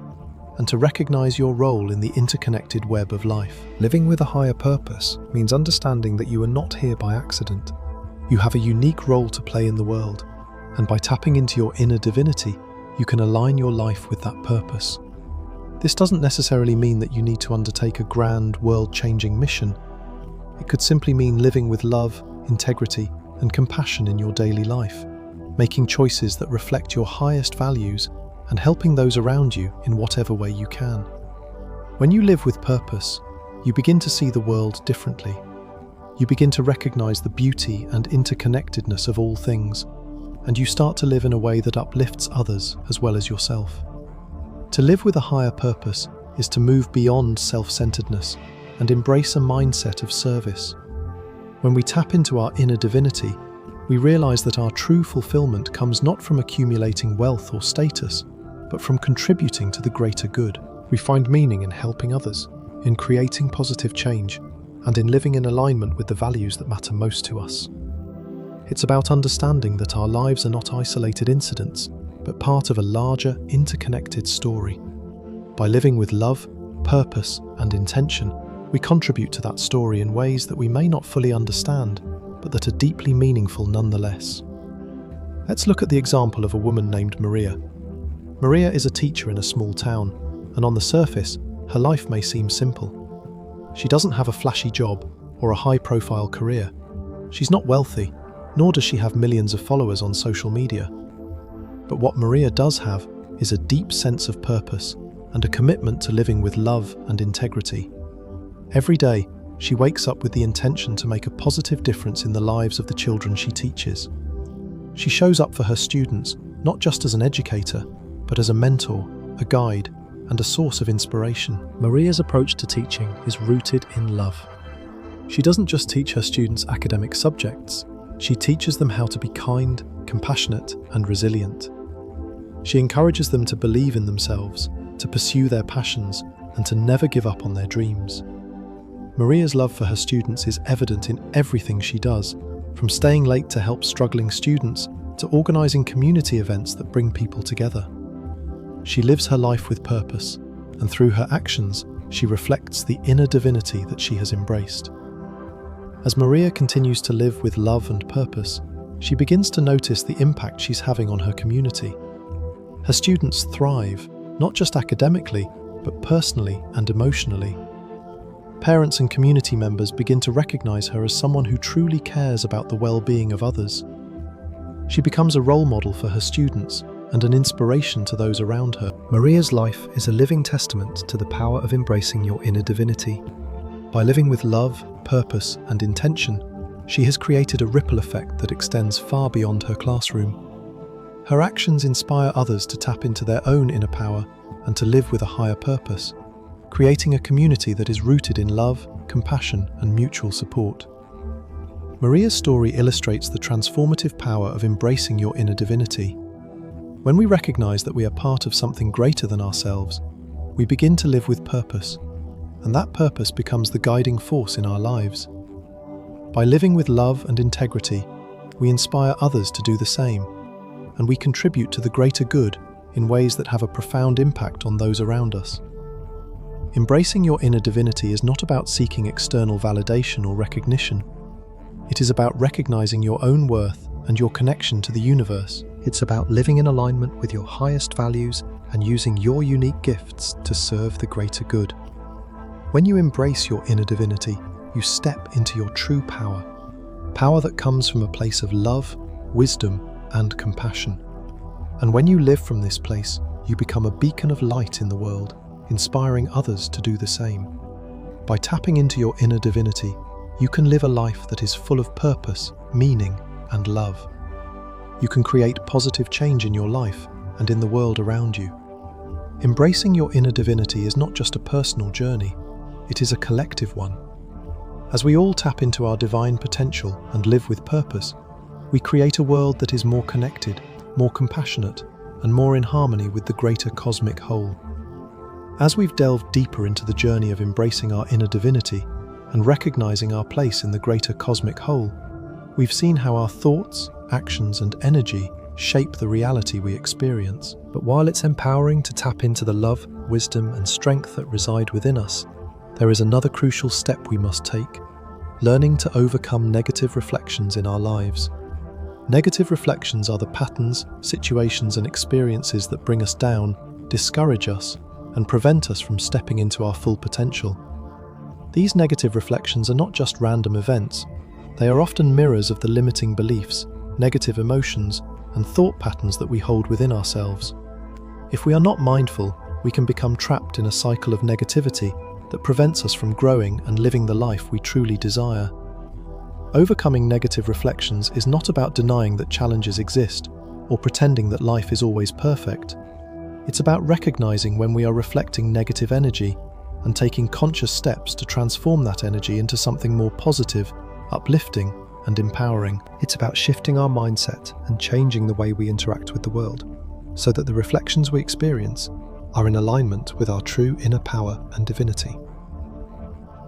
and to recognize your role in the interconnected web of life. Living with a higher purpose means understanding that you are not here by accident. You have a unique role to play in the world, and by tapping into your inner divinity, you can align your life with that purpose. This doesn't necessarily mean that you need to undertake a grand, world-changing mission. It could simply mean living with love, integrity, and compassion in your daily life, making choices that reflect your highest values and helping those around you in whatever way you can. When you live with purpose, you begin to see the world differently. you begin to recognize the beauty and interconnectedness of all things, and you start to live in a way that uplifts others as well as yourself. To live with a higher purpose is to move beyond self-centeredness and embrace a mindset of service. When we tap into our inner divinity, we realize that our true fulfillment comes not from accumulating wealth or status, but from contributing to the greater good. We find meaning in helping others, in creating positive change, and in living in alignment with the values that matter most to us. It's about understanding that our lives are not isolated incidents, but part of a larger, interconnected story. By living with love, purpose, and intention, we contribute to that story in ways that we may not fully understand, but that are deeply meaningful nonetheless. Let's look at the example of a woman named Maria. Maria is a teacher in a small town, and on the surface, her life may seem simple. She doesn't have a flashy job or a high-profile career. She's not wealthy, nor does she have millions of followers on social media. But what Maria does have is a deep sense of purpose and a commitment to living with love and integrity. Every day, she wakes up with the intention to make a positive difference in the lives of the children she teaches. She shows up for her students, not just as an educator, but as a mentor, a guide, and a source of inspiration. Maria's approach to teaching is rooted in love. She doesn't just teach her students academic subjects, she teaches them how to be kind, compassionate, and resilient. She encourages them to believe in themselves, to pursue their passions, and to never give up on their dreams. Maria's love for her students is evident in everything she does, from staying late to help struggling students to organizing community events that bring people together. She lives her life with purpose, and through her actions, she reflects the inner divinity that she has embraced. As Maria continues to live with love and purpose, she begins to notice the impact she's having on her community. Her students thrive, not just academically, but personally and emotionally. Parents and community members begin to recognize her as someone who truly cares about the well-being of others. She becomes a role model for her students and an inspiration to those around her. Maria's life is a living testament to the power of embracing your inner divinity. By living with love, purpose, and intention, she has created a ripple effect that extends far beyond her classroom. Her actions inspire others to tap into their own inner power and to live with a higher purpose, creating a community that is rooted in love, compassion, and mutual support. Maria's story illustrates the transformative power of embracing your inner divinity. When we recognize that we are part of something greater than ourselves, we begin to live with purpose, and that purpose becomes the guiding force in our lives. By living with love and integrity, we inspire others to do the same, and we contribute to the greater good in ways that have a profound impact on those around us. Embracing your inner divinity is not about seeking external validation or recognition. It is about recognizing your own worth and your connection to the universe. It's about living in alignment with your highest values and using your unique gifts to serve the greater good. When you embrace your inner divinity, you step into your true power, power that comes from a place of love, wisdom, and compassion. And when you live from this place, you become a beacon of light in the world, inspiring others to do the same. By tapping into your inner divinity, you can live a life that is full of purpose, meaning, and love. You can create positive change in your life and in the world around you. Embracing your inner divinity is not just a personal journey, it is a collective one. As we all tap into our divine potential and live with purpose, we create a world that is more connected, more compassionate, and more in harmony with the greater cosmic whole. As we've delved deeper into the journey of embracing our inner divinity and recognizing our place in the greater cosmic whole, we've seen how our thoughts, actions, and energy shape the reality we experience. But while it's empowering to tap into the love, wisdom, and strength that reside within us, there is another crucial step we must take: learning to overcome negative reflections in our lives. Negative reflections are the patterns, situations, and experiences that bring us down, discourage us, and prevent us from stepping into our full potential. These negative reflections are not just random events, they are often mirrors of the limiting beliefs, negative emotions, and thought patterns that we hold within ourselves. If we are not mindful, we can become trapped in a cycle of negativity that prevents us from growing and living the life we truly desire. Overcoming negative reflections is not about denying that challenges exist or pretending that life is always perfect. It's about recognizing when we are reflecting negative energy and taking conscious steps to transform that energy into something more positive, uplifting, and empowering. It's about shifting our mindset and changing the way we interact with the world, so that the reflections we experience are in alignment with our true inner power and divinity.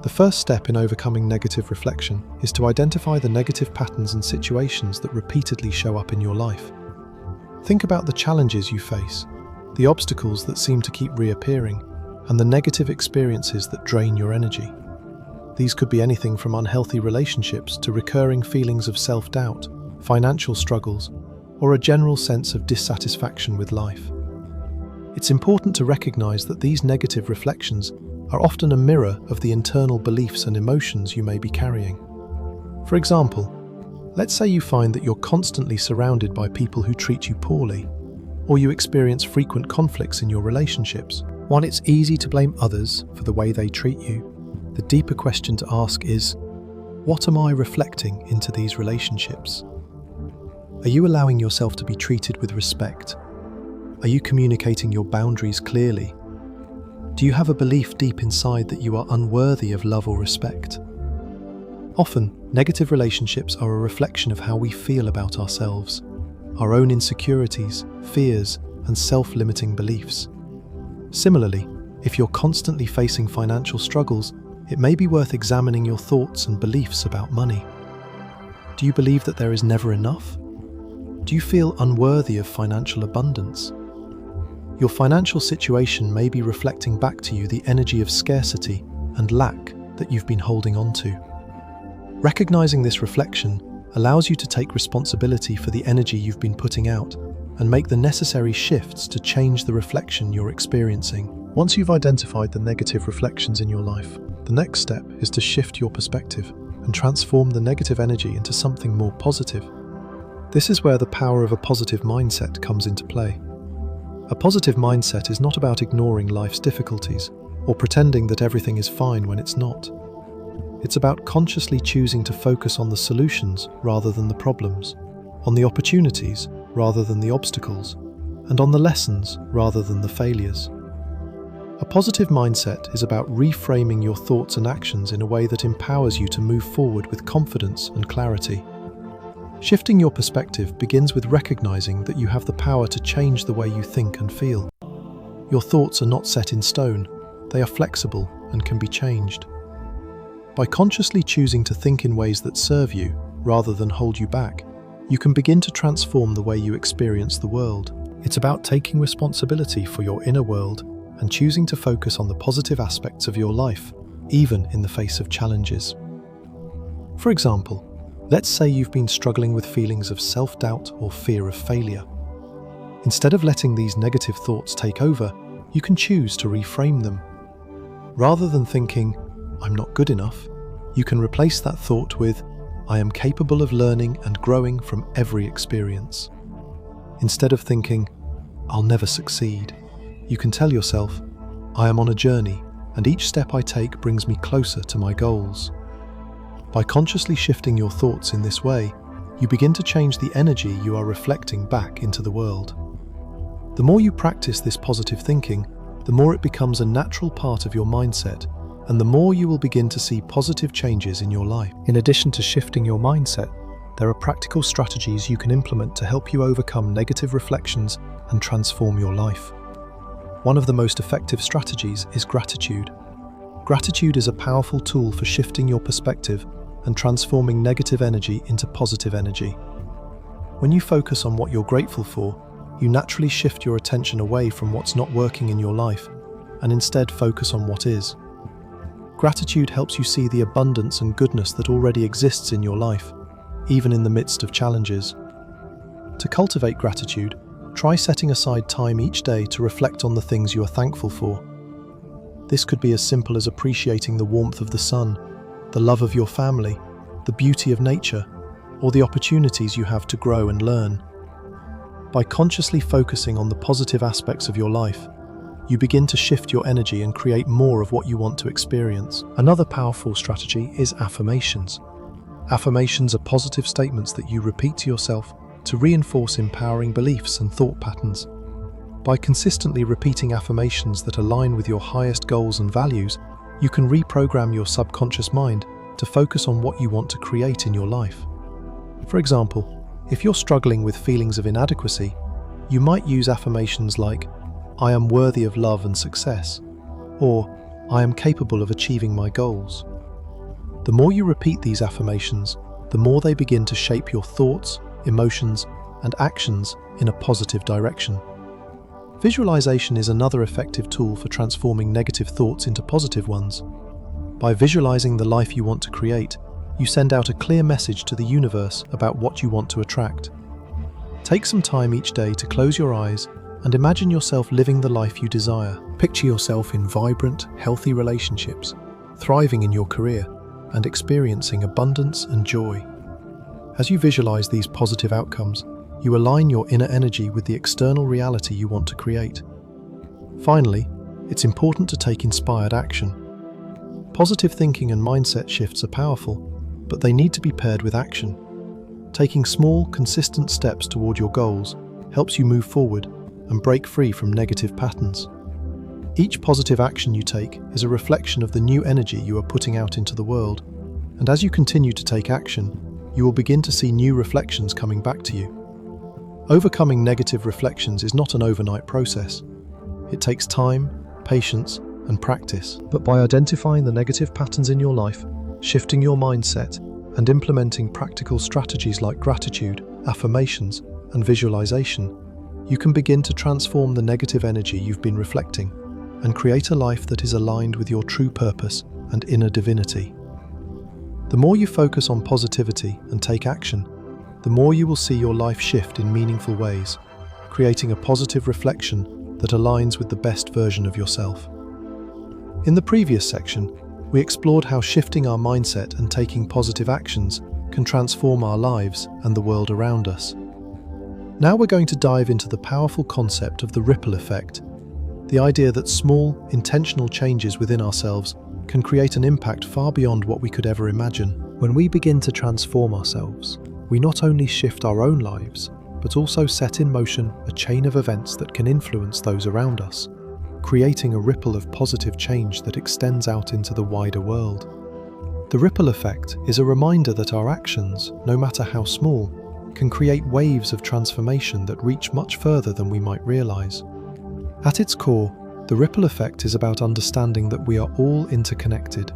The first step in overcoming negative reflection is to identify the negative patterns and situations that repeatedly show up in your life. Think about the challenges you face, the obstacles that seem to keep reappearing, and the negative experiences that drain your energy. These could be anything from unhealthy relationships to recurring feelings of self-doubt, financial struggles, or a general sense of dissatisfaction with life. It's important to recognize that these negative reflections are often a mirror of the internal beliefs and emotions you may be carrying. For example, let's say you find that you're constantly surrounded by people who treat you poorly, or you experience frequent conflicts in your relationships. While it's easy to blame others for the way they treat you, the deeper question to ask is, what am I reflecting into these relationships? Are you allowing yourself to be treated with respect? Are you communicating your boundaries clearly? Do you have a belief deep inside that you are unworthy of love or respect? Often, negative relationships are a reflection of how we feel about ourselves, our own insecurities, fears, and self-limiting beliefs. Similarly, if you're constantly facing financial struggles, it may be worth examining your thoughts and beliefs about money. Do you believe that there is never enough? Do you feel unworthy of financial abundance? Your financial situation may be reflecting back to you the energy of scarcity and lack that you've been holding on to. Recognizing this reflection allows you to take responsibility for the energy you've been putting out and make the necessary shifts to change the reflection you're experiencing. Once you've identified the negative reflections in your life, the next step is to shift your perspective and transform the negative energy into something more positive. This is where the power of a positive mindset comes into play. A positive mindset is not about ignoring life's difficulties or pretending that everything is fine when it's not. It's about consciously choosing to focus on the solutions rather than the problems, on the opportunities rather than the obstacles, and on the lessons rather than the failures. A positive mindset is about reframing your thoughts and actions in a way that empowers you to move forward with confidence and clarity. Shifting your perspective begins with recognizing that you have the power to change the way you think and feel. Your thoughts are not set in stone, they are flexible and can be changed. By consciously choosing to think in ways that serve you, rather than hold you back, you can begin to transform the way you experience the world. It's about taking responsibility for your inner world and choosing to focus on the positive aspects of your life, even in the face of challenges. For example, let's say you've been struggling with feelings of self-doubt or fear of failure. Instead of letting these negative thoughts take over, you can choose to reframe them. Rather than thinking, "I'm not good enough," you can replace that thought with, "I am capable of learning and growing from every experience." Instead of thinking, "I'll never succeed," you can tell yourself, "I am on a journey, and each step I take brings me closer to my goals." By consciously shifting your thoughts in this way, you begin to change the energy you are reflecting back into the world. The more you practice this positive thinking, the more it becomes a natural part of your mindset, and the more you will begin to see positive changes in your life. In addition to shifting your mindset, there are practical strategies you can implement to help you overcome negative reflections and transform your life. One of the most effective strategies is gratitude. Gratitude is a powerful tool for shifting your perspective and transforming negative energy into positive energy. When you focus on what you're grateful for, you naturally shift your attention away from what's not working in your life and instead focus on what is. Gratitude helps you see the abundance and goodness that already exists in your life, even in the midst of challenges. To cultivate gratitude, try setting aside time each day to reflect on the things you are thankful for. This could be as simple as appreciating the warmth of the sun, the love of your family, the beauty of nature, or the opportunities you have to grow and learn. By consciously focusing on the positive aspects of your life, you begin to shift your energy and create more of what you want to experience. Another powerful strategy is affirmations. Affirmations are positive statements that you repeat to yourself to reinforce empowering beliefs and thought patterns. By consistently repeating affirmations that align with your highest goals and values, you can reprogram your subconscious mind to focus on what you want to create in your life. For example, if you're struggling with feelings of inadequacy, you might use affirmations like, "I am worthy of love and success," or "I am capable of achieving my goals." The more you repeat these affirmations, the more they begin to shape your thoughts, emotions, and actions in a positive direction. Visualization is another effective tool for transforming negative thoughts into positive ones. By visualizing the life you want to create, you send out a clear message to the universe about what you want to attract. Take some time each day to close your eyes and imagine yourself living the life you desire. Picture yourself in vibrant, healthy relationships, thriving in your career, and experiencing abundance and joy. As you visualize these positive outcomes, you align your inner energy with the external reality you want to create. Finally, it's important to take inspired action. Positive thinking and mindset shifts are powerful, but they need to be paired with action. Taking small, consistent steps toward your goals helps you move forward and break free from negative patterns. Each positive action you take is a reflection of the new energy you are putting out into the world, and as you continue to take action, you will begin to see new reflections coming back to you. Overcoming negative reflections is not an overnight process. It takes time, patience, and practice. But by identifying the negative patterns in your life, shifting your mindset, and implementing practical strategies like gratitude, affirmations, and visualization, you can begin to transform the negative energy you've been reflecting and create a life that is aligned with your true purpose and inner divinity. The more you focus on positivity and take action, the more you will see your life shift in meaningful ways, creating a positive reflection that aligns with the best version of yourself. In the previous section, we explored how shifting our mindset and taking positive actions can transform our lives and the world around us. Now we're going to dive into the powerful concept of the ripple effect, the idea that small, intentional changes within ourselves can create an impact far beyond what we could ever imagine. When we begin to transform ourselves, we not only shift our own lives, but also set in motion a chain of events that can influence those around us, creating a ripple of positive change that extends out into the wider world. The ripple effect is a reminder that our actions, no matter how small, can create waves of transformation that reach much further than we might realize. At its core, the ripple effect is about understanding that we are all interconnected.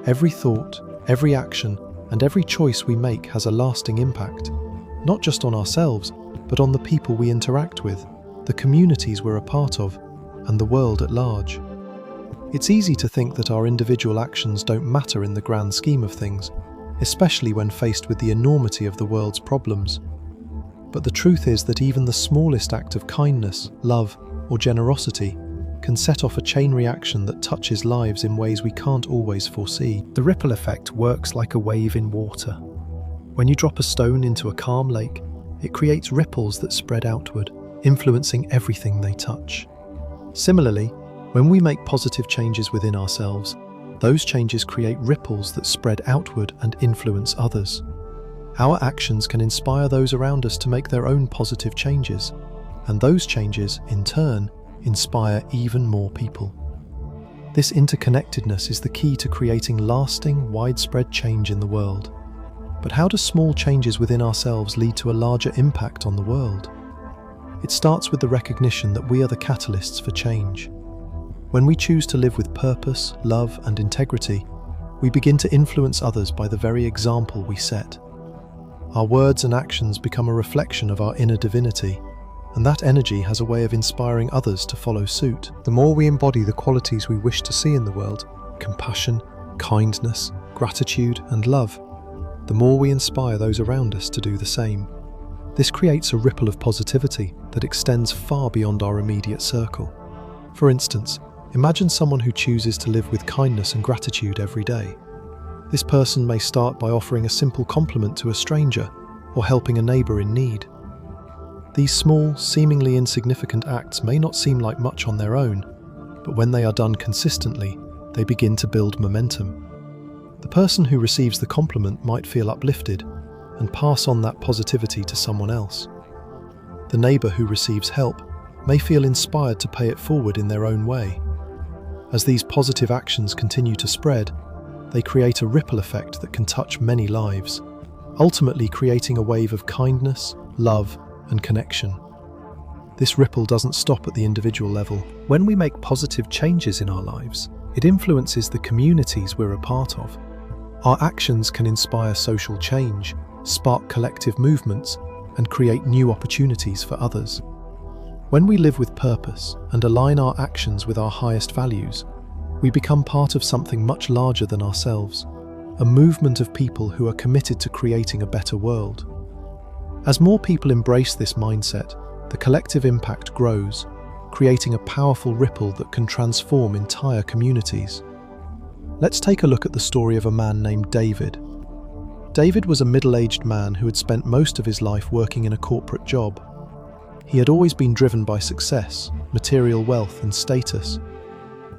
Every thought, every action, and every choice we make has a lasting impact, not just on ourselves, but on the people we interact with, the communities we're a part of, and the world at large. It's easy to think that our individual actions don't matter in the grand scheme of things, especially when faced with the enormity of the world's problems. But the truth is that even the smallest act of kindness, love, or generosity can set off a chain reaction that touches lives in ways we can't always foresee. The ripple effect works like a wave in water. When you drop a stone into a calm lake, it creates ripples that spread outward, influencing everything they touch. Similarly, when we make positive changes within ourselves, those changes create ripples that spread outward and influence others. Our actions can inspire those around us to make their own positive changes, and those changes, in turn, inspire even more people. This interconnectedness is the key to creating lasting, widespread change in the world. But how do small changes within ourselves lead to a larger impact on the world? It starts with the recognition that we are the catalysts for change. When we choose to live with purpose, love, and integrity, we begin to influence others by the very example we set. Our words and actions become a reflection of our inner divinity, and that energy has a way of inspiring others to follow suit. The more we embody the qualities we wish to see in the world, compassion, kindness, gratitude, and love, the more we inspire those around us to do the same. This creates a ripple of positivity that extends far beyond our immediate circle. For instance, imagine someone who chooses to live with kindness and gratitude every day. This person may start by offering a simple compliment to a stranger or helping a neighbor in need. These small, seemingly insignificant acts may not seem like much on their own, but when they are done consistently, they begin to build momentum. The person who receives the compliment might feel uplifted and pass on that positivity to someone else. The neighbour who receives help may feel inspired to pay it forward in their own way. As these positive actions continue to spread, they create a ripple effect that can touch many lives, ultimately creating a wave of kindness, love, and connection. This ripple doesn't stop at the individual level. When we make positive changes in our lives, it influences the communities we're a part of. Our actions can inspire social change, spark collective movements, and create new opportunities for others. When we live with purpose and align our actions with our highest values, we become part of something much larger than ourselves, a movement of people who are committed to creating a better world. As more people embrace this mindset, the collective impact grows, creating a powerful ripple that can transform entire communities. Let's take a look at the story of a man named David. David was a middle-aged man who had spent most of his life working in a corporate job. He had always been driven by success, material wealth, and status.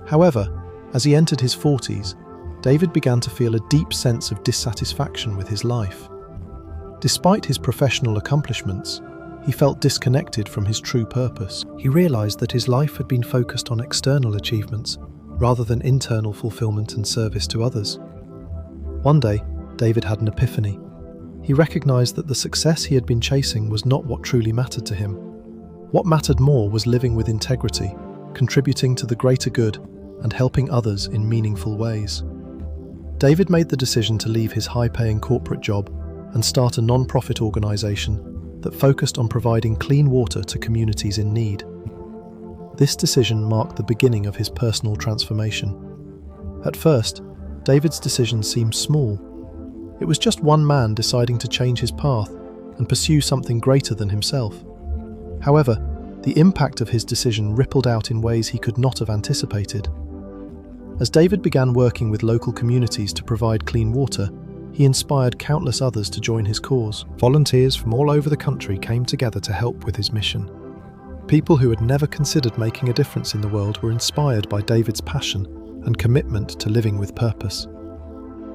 However, as he entered his 40s, David began to feel a deep sense of dissatisfaction with his life. Despite his professional accomplishments, he felt disconnected from his true purpose. He realized that his life had been focused on external achievements rather than internal fulfillment and service to others. One day, David had an epiphany. He recognized that the success he had been chasing was not what truly mattered to him. What mattered more was living with integrity, contributing to the greater good, and helping others in meaningful ways. David made the decision to leave his high-paying corporate job and start a non-profit organization that focused on providing clean water to communities in need. This decision marked the beginning of his personal transformation. At first, David's decision seemed small. It was just one man deciding to change his path and pursue something greater than himself. However, the impact of his decision rippled out in ways he could not have anticipated. As David began working with local communities to provide clean water, he inspired countless others to join his cause. Volunteers from all over the country came together to help with his mission. People who had never considered making a difference in the world were inspired by David's passion and commitment to living with purpose.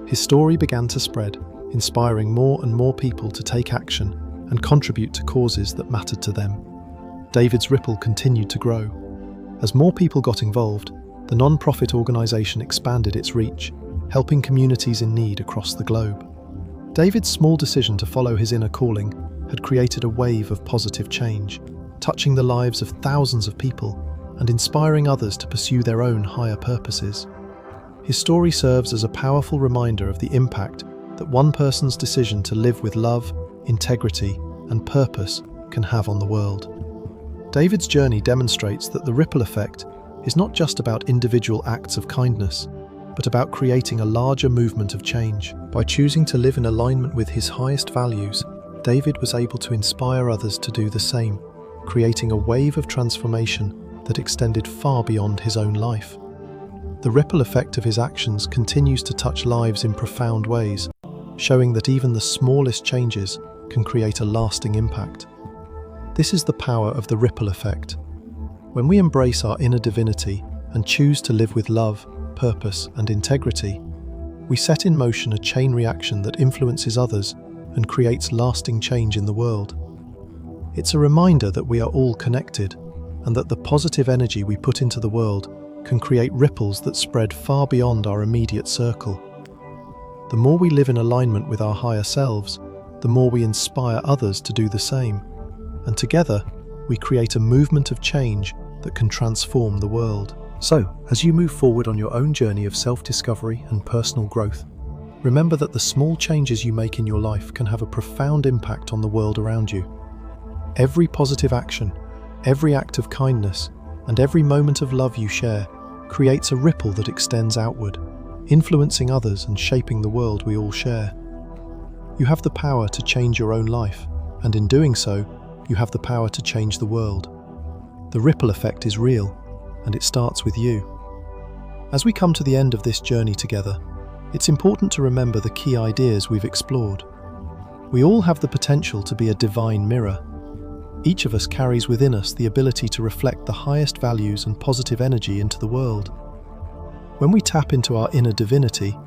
His story began to spread, inspiring more and more people to take action and contribute to causes that mattered to them. David's ripple continued to grow. As more people got involved, the non-profit organization expanded its reach, helping communities in need across the globe. David's small decision to follow his inner calling had created a wave of positive change, touching the lives of thousands of people and inspiring others to pursue their own higher purposes. His story serves as a powerful reminder of the impact that one person's decision to live with love, integrity, and purpose can have on the world. David's journey demonstrates that the ripple effect is not just about individual acts of kindness, but about creating a larger movement of change. By choosing to live in alignment with his highest values, David was able to inspire others to do the same, creating a wave of transformation that extended far beyond his own life. The ripple effect of his actions continues to touch lives in profound ways, showing that even the smallest changes can create a lasting impact. This is the power of the ripple effect. When we embrace our inner divinity and choose to live with love, purpose, and integrity, we set in motion a chain reaction that influences others and creates lasting change in the world. It's a reminder that we are all connected, and that the positive energy we put into the world can create ripples that spread far beyond our immediate circle. The more we live in alignment with our higher selves, the more we inspire others to do the same, and together we create a movement of change that can transform the world. So, as you move forward on your own journey of self-discovery and personal growth, remember that the small changes you make in your life can have a profound impact on the world around you. Every positive action, every act of kindness, and every moment of love you share creates a ripple that extends outward, influencing others and shaping the world we all share. You have the power to change your own life, and in doing so, you have the power to change the world. The ripple effect is real, and it starts with you. As we come to the end of this journey together, it's important to remember the key ideas we've explored. We all have the potential to be a divine mirror. Each of us carries within us the ability to reflect the highest values and positive energy into the world. When we tap into our inner divinity,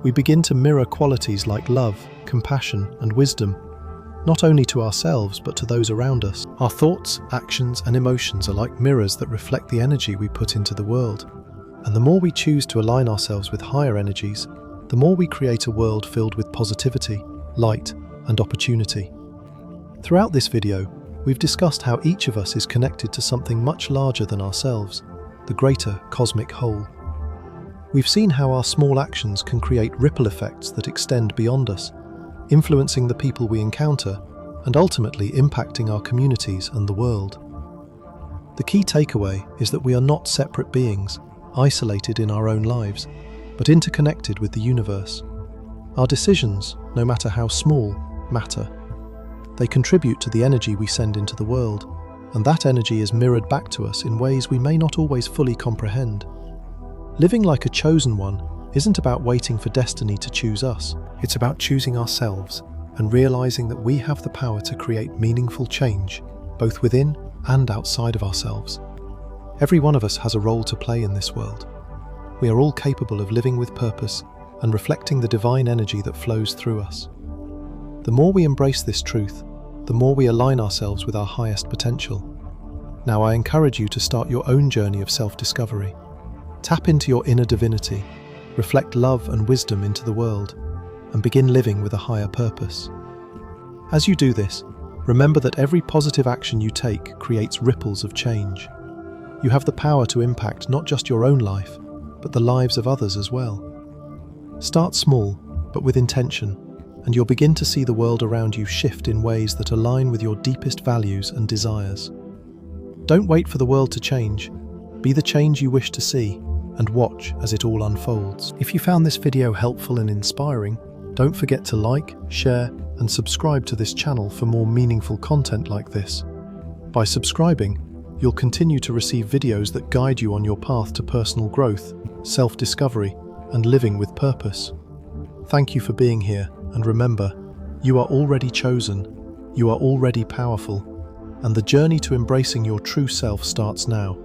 we begin to mirror qualities like love, compassion, and wisdom, not only to ourselves but to those around us. Our thoughts, actions, and emotions are like mirrors that reflect the energy we put into the world. And the more we choose to align ourselves with higher energies, the more we create a world filled with positivity, light, and opportunity. Throughout this video, we've discussed how each of us is connected to something much larger than ourselves, the greater cosmic whole. We've seen how our small actions can create ripple effects that extend beyond us, influencing the people we encounter and ultimately impacting our communities and the world. The key takeaway is that we are not separate beings, isolated in our own lives, but interconnected with the universe. Our decisions, no matter how small, matter. They contribute to the energy we send into the world, and that energy is mirrored back to us in ways we may not always fully comprehend. Living like a chosen one isn't about waiting for destiny to choose us. It's about choosing ourselves and realizing that we have the power to create meaningful change, both within and outside of ourselves. Every one of us has a role to play in this world. We are all capable of living with purpose and reflecting the divine energy that flows through us. The more we embrace this truth, the more we align ourselves with our highest potential. Now I encourage you to start your own journey of self-discovery. Tap into your inner divinity, reflect love and wisdom into the world, and begin living with a higher purpose. As you do this, remember that every positive action you take creates ripples of change. You have the power to impact not just your own life, but the lives of others as well. Start small, but with intention, and you'll begin to see the world around you shift in ways that align with your deepest values and desires. Don't wait for the world to change. Be the change you wish to see, and watch as it all unfolds. If you found this video helpful and inspiring, don't forget to like, share, and subscribe to this channel for more meaningful content like this. By subscribing, you'll continue to receive videos that guide you on your path to personal growth, self-discovery, and living with purpose. Thank you for being here, and remember, you are already chosen, you are already powerful, and the journey to embracing your true self starts now.